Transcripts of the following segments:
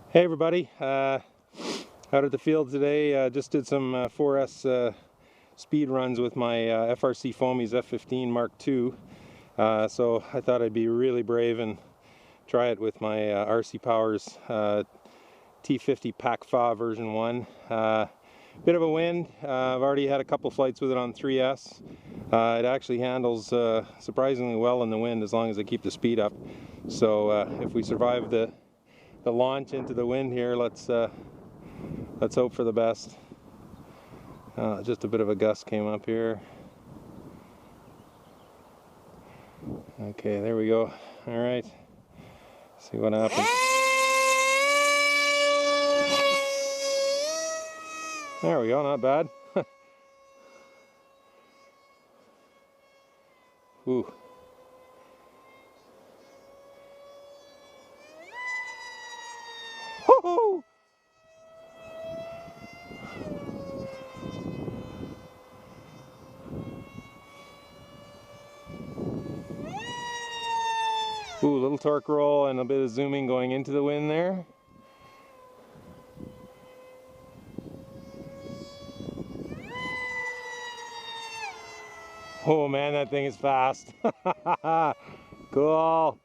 Hey everybody, out at the field today, just did some 4S speed runs with my FRC Foamies F15 Mark II. So I thought I'd be really brave and try it with my RC Powers T50 V1 version 1. Bit of a wind. I've already had a couple flights with it on 3S. It actually handles surprisingly well in the wind as long as I keep the speed up. So if we survive the launch into the wind here, let's hope for the best. Just a bit of a gust came up here. Okay, there we go. All right, see what happens. There we go, not bad. Ooh. Woo-hoo! Ooh, little torque roll and a bit of zooming going into the wind there. Oh man, that thing is fast. Cool.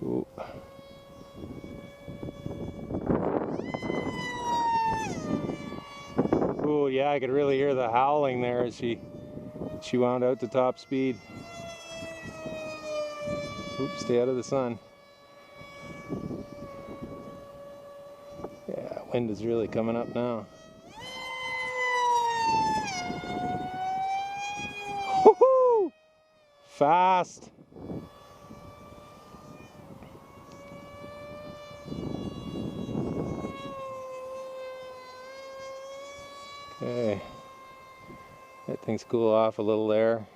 Ooh. Ooh, yeah, I could really hear the howling there as she wound out to top speed. Oops, stay out of the sun. Yeah, wind is really coming up now. Woohoo! Fast. Okay, let things cool off a little there.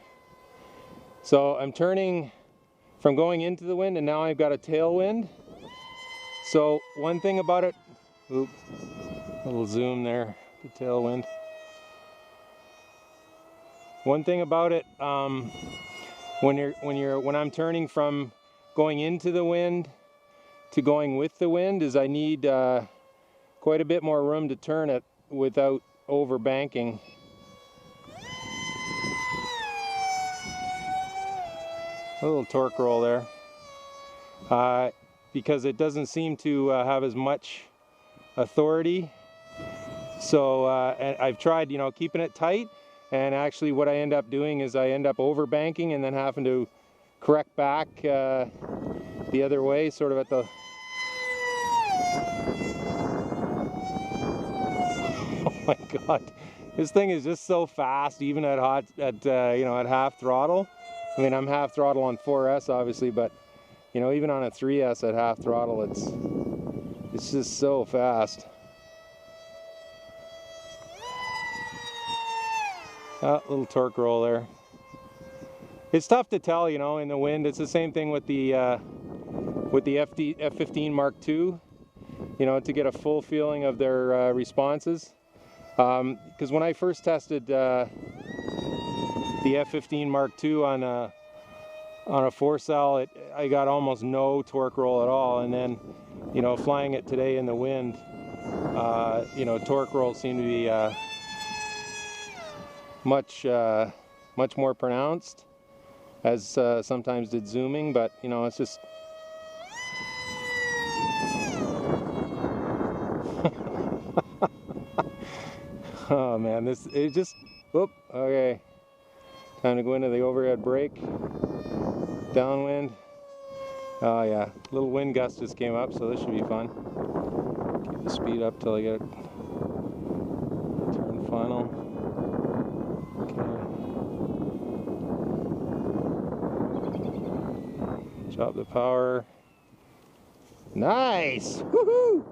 So I'm turning from going into the wind and now I've got a tailwind. So one thing about it, oop, little zoom there, the tailwind. One thing about it, when I'm turning from going into the wind to going with the wind, is I need quite a bit more room to turn it without over banking. A little torque roll there, because it doesn't seem to have as much authority. So I've tried, keeping it tight, and actually what I end up doing is I end up over banking and then having to correct back the other way, sort of at the. Oh my God, this thing is just so fast, even at at half throttle. I mean, I'm half throttle on 4S obviously, but even on a 3S at half throttle, it's just so fast. Little torque roll there. It's tough to tell, in the wind. It's the same thing with the F15 Mark II, to get a full feeling of their responses. Because when I first tested the F15 Mark II on a 4-cell, I got almost no torque roll at all, and then flying it today in the wind, torque rolls seem to be much more pronounced, as sometimes did zooming, but it's just oh man, whoop, okay, time to go into the overhead brake. Downwind. Oh yeah, little wind gust just came up, so this should be fun. Keep the speed up till I get it. Turn final. Okay. Drop the power. Nice! Woohoo!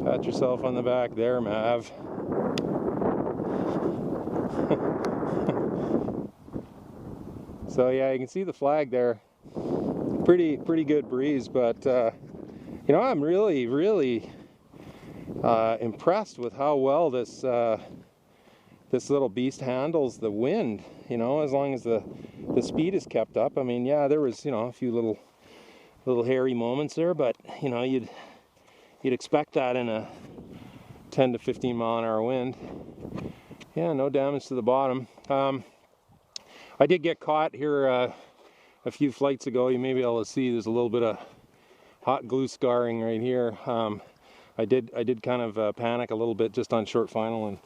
Pat yourself on the back there, Mav. So yeah, you can see the flag there. Pretty good breeze, but I'm really impressed with how well this this little beast handles the wind, you know, as long as the speed is kept up. I mean, yeah, there was, you know, a few little hairy moments there, but you know, you'd expect that in a 10 to 15 mile an hour wind. Yeah, no damage to the bottom. I did get caught here a few flights ago. You may be able to see there's a little bit of hot glue scarring right here. I did kind of panic a little bit just on short final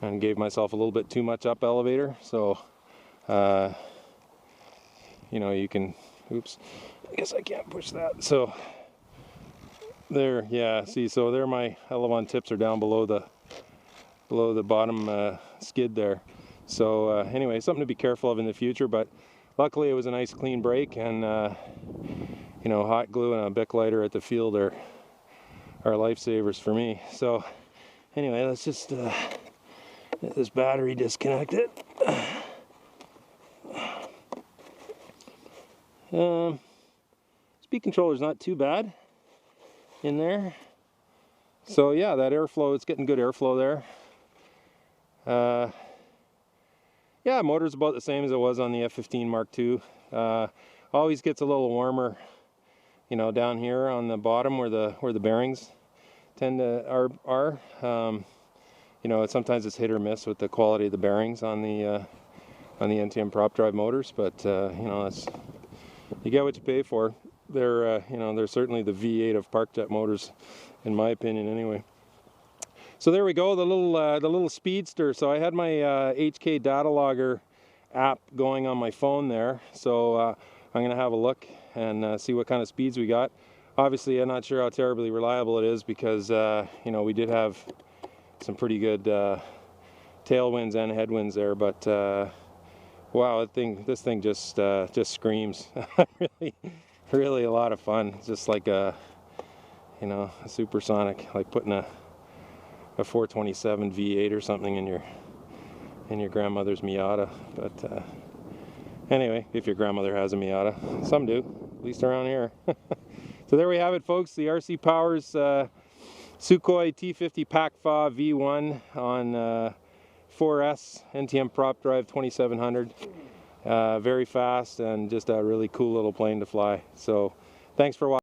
and gave myself a little bit too much up elevator. So, you know, you can, oops, I guess I can't push that. So there, yeah, see, so there my elevon tips are down below the bottom skid there. So anyway, something to be careful of in the future, but luckily it was a nice clean break, and you know, hot glue and a Bic lighter at the field are lifesavers for me. So anyway, let's just get this battery disconnected. Speed controller is not too bad in there. So yeah, that airflow, it's getting good airflow there. Yeah, motor's about the same as it was on the F15 Mark II. Always gets a little warmer, you know, down here on the bottom where the bearings tend to are. You know, sometimes it's hit or miss with the quality of the bearings on the NTM Prop Drive motors, but you know, you get what you pay for. They're you know, they're certainly the V8 of park jet motors, in my opinion, anyway. So there we go, the little speedster. So I had my HK data logger app going on my phone there. So I'm going to have a look and see what kind of speeds we got. Obviously, I'm not sure how terribly reliable it is because you know, we did have some pretty good tailwinds and headwinds there. But wow, this thing just screams. really a lot of fun. It's just like a, you know, a supersonic, like putting a 427 V8 or something in your grandmother's Miata. But anyway, if your grandmother has a Miata, some do, at least around here. So there we have it, folks, the RC Powers Sukhoi T50 V1 on 4S NTM Prop Drive 2700. Very fast and just a really cool little plane to fly. So thanks for watching.